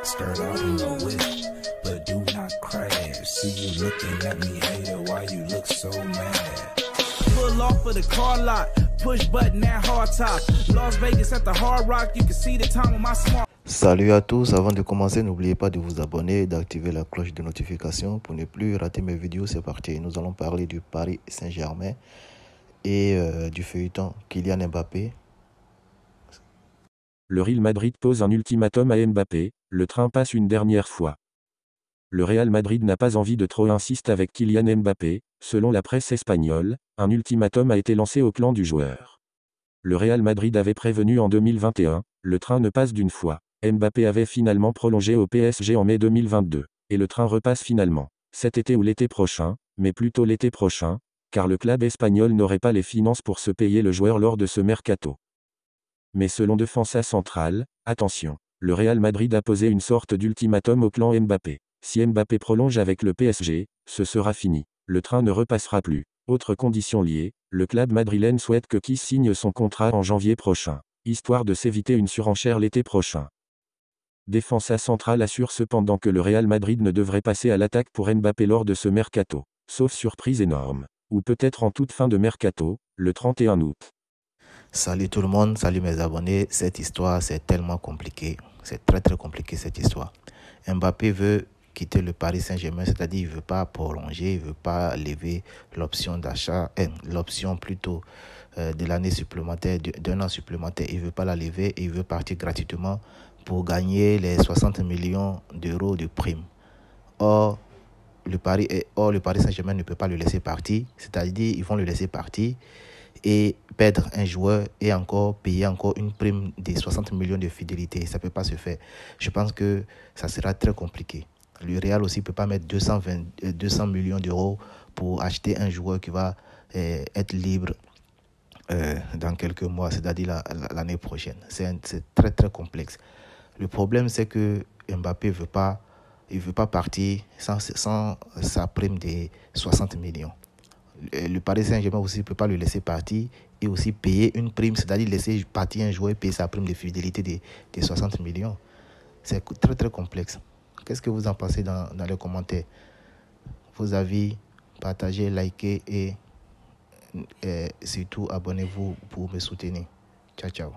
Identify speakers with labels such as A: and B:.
A: Skirt out in the whip, but do not crash. See you looking at me, hater, why you look so mad? Pull off of the car lot, push button at hard top. Las Vegas at the Hard Rock, you can see the time on my smart.
B: Salut à tous, avant de commencer, n'oubliez pas de vous abonner et d'activer la cloche de notification pour ne plus rater mes vidéos. C'est parti, nous allons parler du Paris Saint-Germain et du feuilleton Kylian Mbappé.
C: Le Real Madrid pose un ultimatum à Mbappé, le train passe une dernière fois. Le Real Madrid n'a pas envie de trop insister avec Kylian Mbappé. Selon la presse espagnole, un ultimatum a été lancé au clan du joueur. Le Real Madrid avait prévenu en 2021, le train ne passe d'une fois. Mbappé avait finalement prolongé au PSG en mai 2022, et le train repasse finalement, cet été ou l'été prochain, mais plutôt l'été prochain, car le club espagnol n'aurait pas les finances pour se payer le joueur lors de ce mercato. Mais selon Defensa Central, attention, le Real Madrid a posé une sorte d'ultimatum au clan Mbappé. Si Mbappé prolonge avec le PSG, ce sera fini. Le train ne repassera plus. Autre condition liée, le club madrilène souhaite que Kiss signe son contrat en janvier prochain, histoire de s'éviter une surenchère l'été prochain. Defensa Central assure cependant que le Real Madrid ne devrait passer à l'attaque pour Mbappé lors de ce mercato, sauf surprise énorme, ou peut-être en toute fin de mercato, le 31 août.
B: Salut tout le monde, salut mes abonnés. Cette histoire, c'est tellement compliqué. C'est très compliqué cette histoire. Mbappé veut quitter le Paris Saint-Germain, c'est-à-dire il ne veut pas prolonger, il ne veut pas lever l'option d'achat, l'option plutôt de l'année supplémentaire, d'un an supplémentaire. Il ne veut pas la lever et il veut partir gratuitement pour gagner les 60 millions d'euros de primes. Or, le Paris Saint-Germain ne peut pas le laisser partir, c'est-à-dire ils vont le laisser partir et perdre un joueur et encore payer encore une prime de 60 millions de fidélité. Ça ne peut pas se faire. Je pense que ça sera très compliqué. Le Real aussi ne peut pas mettre 200 millions d'euros pour acheter un joueur qui va être libre dans quelques mois, c'est-à-dire l'année prochaine. C'est très complexe. Le problème, c'est que Mbappé ne veut pas partir sans sa prime de 60 millions. Le Paris Saint-Germain aussi ne peut pas le laisser partir et aussi payer une prime, c'est-à-dire laisser partir un joueur et payer sa prime de fidélité de 60 millions. C'est très complexe. Qu'est-ce que vous en pensez dans les commentaires? Vos avis, partagez, likez et surtout abonnez-vous pour me soutenir. Ciao.